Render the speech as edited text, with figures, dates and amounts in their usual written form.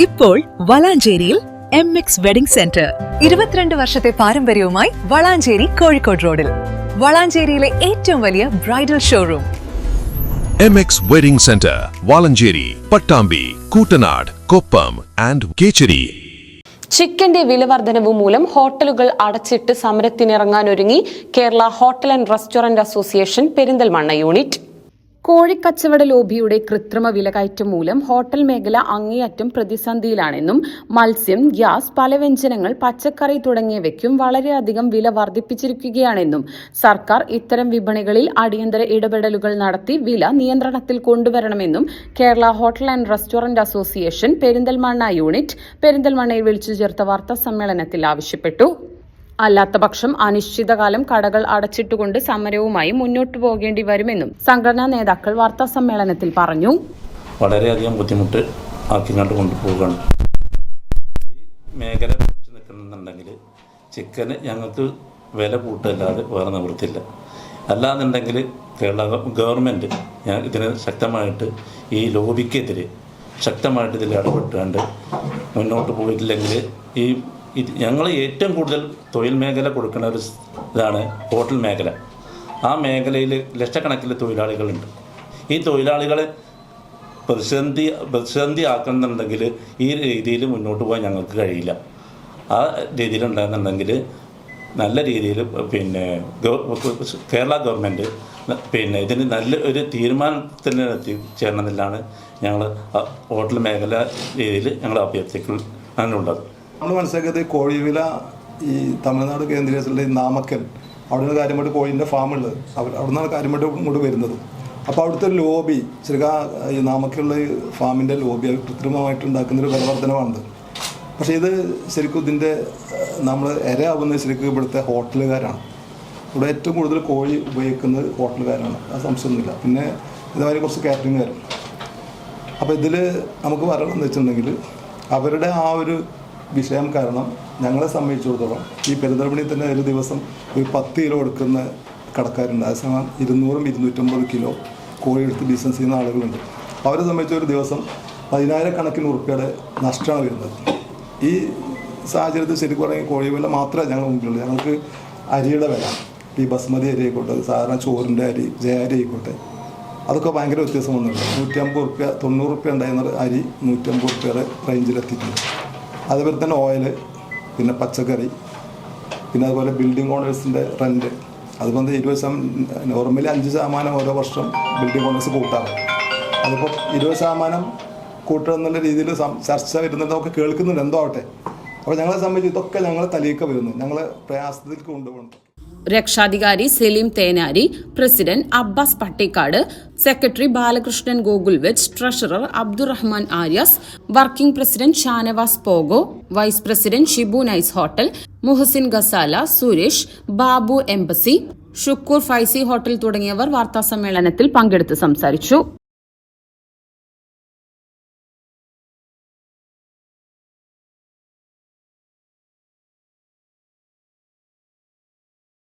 ഇപ്പോൾ വളാഞ്ചേരിയിൽ MX wedding centre 22 വർഷത്തെ പാരമ്പര്യവുമായി വളാഞ്ചേരി കോഴിക്കോട് റോഡിൽ വളാഞ്ചേരിയിലെ ഏറ്റവും വലിയ bridal showroom MX wedding centre Valanchery, Pattambi, Kuttanad, Koppam and Kechery. ചിക്കന്റെ വിലവർധനവ് മൂലം ഹോട്ടലുകൾ അടച്ചിട്ട് സമരത്തിനിറങ്ങാനൊരുങ്ങി Kerala hotel and restaurant association Perinthalmanna unit. കോഴിക്കച്ചവട ലോബിയുടെ കൃത്രിമ വിലകയറ്റം മൂലം ഹോട്ടൽ മേഖല അങ്ങേയറ്റം പ്രതിസന്ധിയിലാണെന്നും മത്സ്യം, ഗ്യാസ്, പലവ്യഞ്ജനങ്ങൾ, പച്ചക്കറി തുടങ്ങിയവയ്ക്കും വളരെയധികം വില വർദ്ധിപ്പിച്ചിരിക്കുകയാണെന്നും സർക്കാർ ഇത്തരം വിപണികളിൽ അടിയന്തര ഇടപെടലുകൾ നടത്തി വില നിയന്ത്രണത്തിൽ കൊണ്ടുവരണമെന്നും Kerala hotel and restaurant association Perinthalmanna unit പെരിന്തൽമണ്ണയിൽ വിളിച്ചു ചേർത്ത വാർത്താ സമ്മേളനത്തിൽ ആവശ്യപ്പെട്ടു. അല്ലാത്തപക്ഷം അനിശ്ചിതകാലം കടകൾ അടച്ചിട്ടുകൊണ്ട് സമരവുമായി മുന്നോട്ടു പോകേണ്ടി വരുമെന്നും സംഘടനാ നേതാക്കൾ വാർത്താ സമ്മേളനത്തിൽ പറഞ്ഞു. വളരെയധികം ബുദ്ധിമുട്ട് ആക്കിങ്ങോട്ട് കൊണ്ടുപോവുകയാണ്. ഈ മേഖല പിടിച്ചു നിൽക്കുന്നുണ്ടെങ്കിൽ ചിക്കന് ഞങ്ങൾക്ക് വില കൂട്ടല്ലാതെ വേറെ നിവൃത്തില്ല. അല്ലാന്നുണ്ടെങ്കിൽ കേരള ഗവൺമെൻറ് ഇതിന് ശക്തമായിട്ട് ഈ ലോബിക്കെതിരെ ശക്തമായിട്ട് ഇതിൽ ഇടപെട്ടുകൊണ്ട് മുന്നോട്ട് പോയിട്ടില്ലെങ്കിൽ ഞങ്ങൾ ഏറ്റവും കൂടുതൽ തൊഴിൽ മേഖല കൊടുക്കുന്ന ഒരു ഇതാണ് ഹോട്ടൽ മേഖല. ആ മേഖലയിൽ ലക്ഷക്കണക്കിന് തൊഴിലാളികളുണ്ട്. ഈ തൊഴിലാളികളെ പ്രതിസന്ധി ആക്കുന്നുണ്ടെങ്കിൽ ഈ രീതിയിൽ മുന്നോട്ട് പോകാൻ ഞങ്ങൾക്ക് കഴിയില്ല. ആ രീതിയിലുണ്ടെന്നുണ്ടെങ്കിൽ നല്ല രീതിയിൽ കേരള ഗവൺമെൻറ് ഇതിന് നല്ല ഒരു തീരുമാനത്തിന് എത്തിച്ചേരണമെന്നില്ലാണ് ഞങ്ങൾ ഹോട്ടൽ മേഖല രീതിയിൽ ഞങ്ങൾ അഭ്യർത്ഥിക്കുന്നുള്ളത്. നമ്മൾ മനസ്സിലാക്കിയത് കോഴിവില ഈ തമിഴ്നാട് കേന്ദ്രീകരിച്ചുള്ള നാമക്കൽ അവിടുന്ന് കാര്യമായിട്ട് കോഴീൻ്റെ ഫാമുള്ളത് അവിടെ നിന്നാണ് കാര്യമായിട്ട് ഇങ്ങോട്ട് വരുന്നത്. അപ്പോൾ അവിടുത്തെ ലോബി ശരിക്കും ഈ നാമക്കലുള്ള ഫാമിൻ്റെ ലോബി കൃത്രിമമായിട്ട് ഉണ്ടാക്കുന്നൊരു വിലവർദ്ധനമാണത്. പക്ഷേ ഇത് ശരിക്കും ഇതിൻ്റെ നമ്മൾ ഇരയാവുന്നത് ശരിക്കും ഇവിടുത്തെ ഹോട്ടലുകാരാണ്. ഇവിടെ ഏറ്റവും കൂടുതൽ കോഴി ഉപയോഗിക്കുന്നത് ഹോട്ടലുകാരാണ്, അത് സംശയമൊന്നുമില്ല. പിന്നെ ഇതുമാതിരി കുറച്ച് കാറ്ററിംഗുകാരും. അപ്പോൾ ഇതിൽ നമുക്ക് പറയണമെന്ന് വെച്ചിട്ടുണ്ടെങ്കിൽ അവരുടെ ആ ഒരു വിഷയം കാരണം ഞങ്ങളെ സംബന്ധിച്ചിടത്തോളം ഈ പെരിന്തൽമണ്ണയിൽ തന്നെ ഒരു ദിവസം ഒരു 10 കിലോ എടുക്കുന്ന കടക്കാരുണ്ട്. അതേസമയം 200-250 കിലോ കോഴി എടുത്ത് ബിസിനസ് ചെയ്യുന്ന ആളുകളുണ്ട്. അവരെ സംബന്ധിച്ച് ഒരു ദിവസം 10,000 കണക്കിന് ഉറുപ്പിയുടെ നഷ്ടമാണ് വരുന്നത്. ഈ സാഹചര്യത്തിൽ ശരിക്കും പറഞ്ഞാൽ കോഴി വില മാത്രമേ ഞങ്ങൾ മുമ്പിലുള്ളൂ. ഞങ്ങൾക്ക് അരിയുടെ വില, ഈ ബസ്മതി അരി ആയിക്കോട്ടെ, സാധാരണ ചോറിൻ്റെ അരി, ജയ അരി ആയിക്കോട്ടെ, അതൊക്കെ ഭയങ്കര വ്യത്യാസം വന്നിട്ടുണ്ട്. 150 ഉറുപ്യ 90 ഉറുപ്യ ഉണ്ടായിരുന്ന അരി 150 ഉറുപ്യയുടെ റേഞ്ചിലെത്തിയിട്ടുണ്ട്. അതുപോലെ തന്നെ ഓയിൽ, പിന്നെ പച്ചക്കറി, പിന്നെ അതുപോലെ ബിൽഡിംഗ് ഓണേഴ്സിൻ്റെ റെൻറ്റ്, അതുപോലെ 20% നോർമലി 5% ഓരോ വർഷം ബിൽഡിംഗ് ഓണേഴ്സ് കൂട്ടാറ്. അതിപ്പോൾ 20% കൂട്ടുക എന്നുള്ള രീതിയിൽ ചർച്ച വരുന്നത് നമുക്ക് കേൾക്കുന്നുണ്ട്, എന്തോ ആവട്ടെ. അപ്പോൾ ഞങ്ങളെ സംബന്ധിച്ച് ഇതൊക്കെ ഞങ്ങളെ തലയിക്ക വരുന്നു, ഞങ്ങളെ പ്രയാസത്തിലേക്ക് കൊണ്ടുപോകണം. രക്ഷാധികാരി സലീം തേനാരി, പ്രസിഡന്റ് അബ്ബാസ് പട്ടിക്കാട്, സെക്രട്ടറി ബാലകൃഷ്ണൻ ഗോകുൽവെച്ച്, treasurer Abdurahman Aryas, working president Shanavas Pogo, vice president Shibu nice hotel, Muhasin Gazala, Suresh, Babu embassy, Shukkur Faizi hotel തുടങ്ങിയവർ വാർത്താസമ്മേളനത്തിൽ പങ്കെടുത്ത് സംസാരിച്ചു.